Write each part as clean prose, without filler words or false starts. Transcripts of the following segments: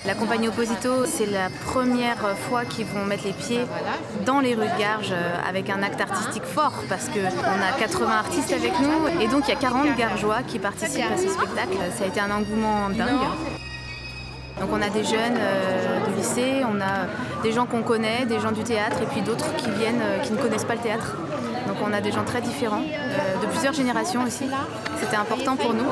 La compagnie Opposito, c'est la première fois qu'ils vont mettre les pieds dans les rues de Garges avec un acte artistique fort parce qu'on a 80 artistes avec nous et donc il y a 40 Gargeois qui participent à ce spectacle. Ça a été un engouement dingue. Donc on a des jeunes de lycée, on a des gens qu'on connaît, des gens du théâtre et puis d'autres qui viennent, qui ne connaissent pas le théâtre. Donc on a des gens très différents, de plusieurs générations aussi. C'était important pour nous.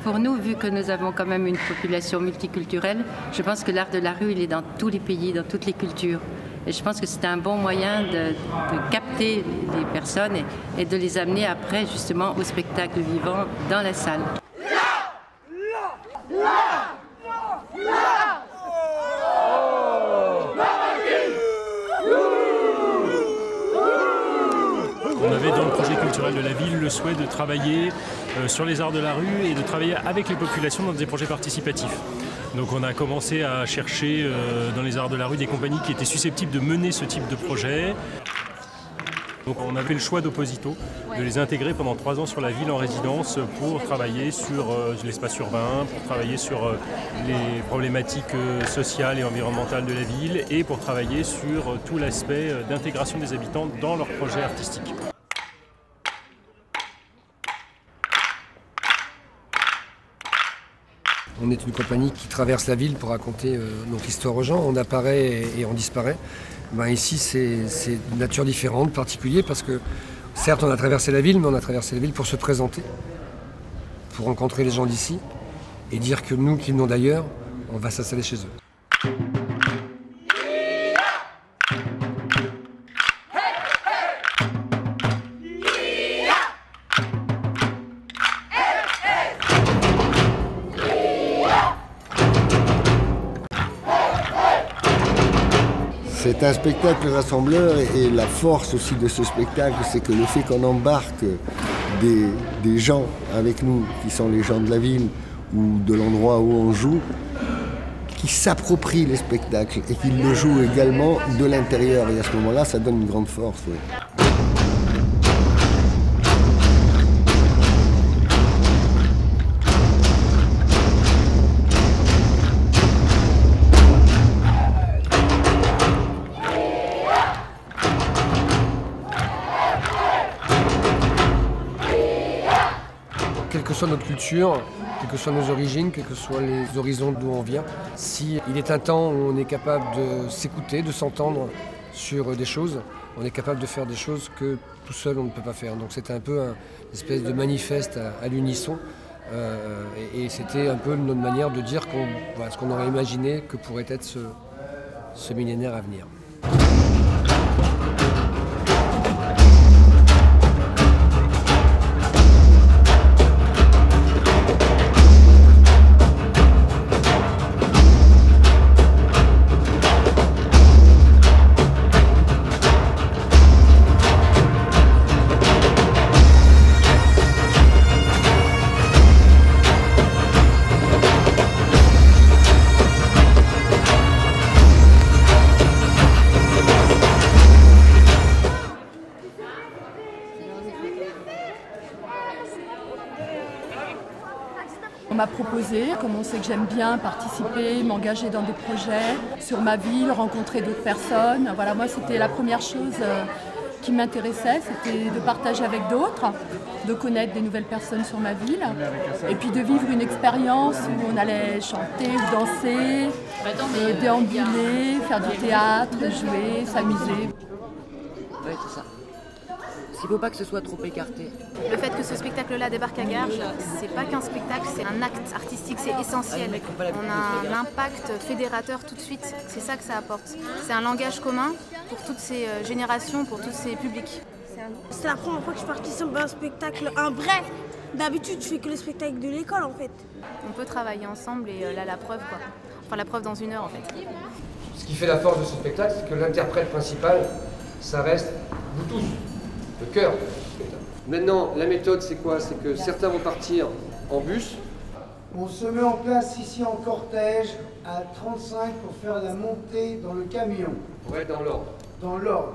Pour nous, vu que nous avons quand même une population multiculturelle, je pense que l'art de la rue, il est dans tous les pays, dans toutes les cultures. Et je pense que c'est un bon moyen de capter les personnes et de les amener après justement au spectacle vivant dans la salle. On avait dans le projet culturel de la ville le souhait de travailler sur les arts de la rue et de travailler avec les populations dans des projets participatifs. Donc on a commencé à chercher dans les arts de la rue des compagnies qui étaient susceptibles de mener ce type de projet. Donc on a fait le choix d'Opposito, de les intégrer pendant 3 ans sur la ville en résidence pour travailler sur l'espace urbain, pour travailler sur les problématiques sociales et environnementales de la ville et pour travailler sur tout l'aspect d'intégration des habitants dans leurs projets artistiques. On est une compagnie qui traverse la ville pour raconter notre histoire aux gens. On apparaît et on disparaît. Ben ici, c'est de nature différente, particulier, parce que certes, on a traversé la ville, mais on a traversé la ville pour se présenter, pour rencontrer les gens d'ici et dire que nous, qui venons d'ailleurs, on va s'installer chez eux. C'est un spectacle rassembleur et la force aussi de ce spectacle, c'est que le fait qu'on embarque des gens avec nous, qui sont les gens de la ville ou de l'endroit où on joue, qui s'approprient les spectacles et qui le jouent également de l'intérieur. Et à ce moment-là, ça donne une grande force. Oui. Quelle que soit notre culture, quelles que soient nos origines, quels que soient les horizons d'où on vient, si il est un temps où on est capable de s'écouter, de s'entendre sur des choses, on est capable de faire des choses que tout seul on ne peut pas faire. Donc c'était un peu une espèce de manifeste à l'unisson et c'était un peu notre manière de dire ce qu'on aurait imaginé que pourrait être ce millénaire à venir. On m'a proposé, comme on sait que j'aime bien participer, m'engager dans des projets sur ma ville, rencontrer d'autres personnes. Voilà, moi c'était la première chose qui m'intéressait, c'était de partager avec d'autres, de connaître des nouvelles personnes sur ma ville et puis de vivre une expérience où on allait chanter ou danser, déambuler, faire du théâtre, jouer, s'amuser. Oui, c'est ça. Il ne faut pas que ce soit trop écarté. Le fait que ce spectacle-là débarque à Garges, c'est pas qu'un spectacle, c'est un acte artistique, c'est essentiel. On a un impact fédérateur tout de suite, c'est ça que ça apporte. C'est un langage commun pour toutes ces générations, pour tous ces publics. C'est la première fois que je participe à un spectacle, un vrai. D'habitude, je fais que le spectacle de l'école en fait. On peut travailler ensemble et là la preuve quoi. Enfin la preuve dans 1 heure en fait. Ce qui fait la force de ce spectacle, c'est que l'interprète principal, ça reste vous tous. Le cœur. Maintenant, la méthode, c'est quoi? C'est que certains vont partir en bus. On se met en place ici en cortège à 35 pour faire la montée dans le camion. Ouais, dans l'ordre. Dans l'ordre.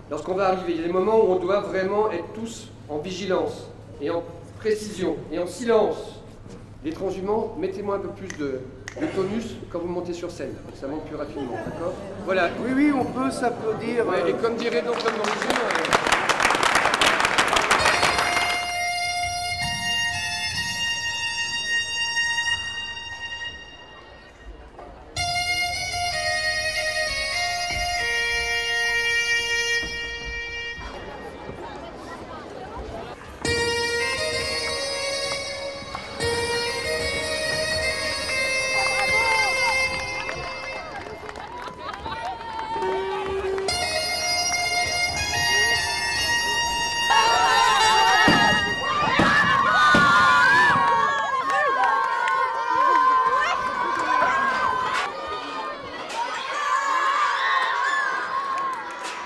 lorsqu'on va arriver. Il y a des moments où on doit vraiment être tous en vigilance et en précision et en silence. Les transhumants, mettez-moi un peu plus de tonus quand vous montez sur scène, ça monte plus rapidement, d'accord? Voilà. Oui, on peut s'applaudir. Ouais, et comme dirait donc l'homme d'origine...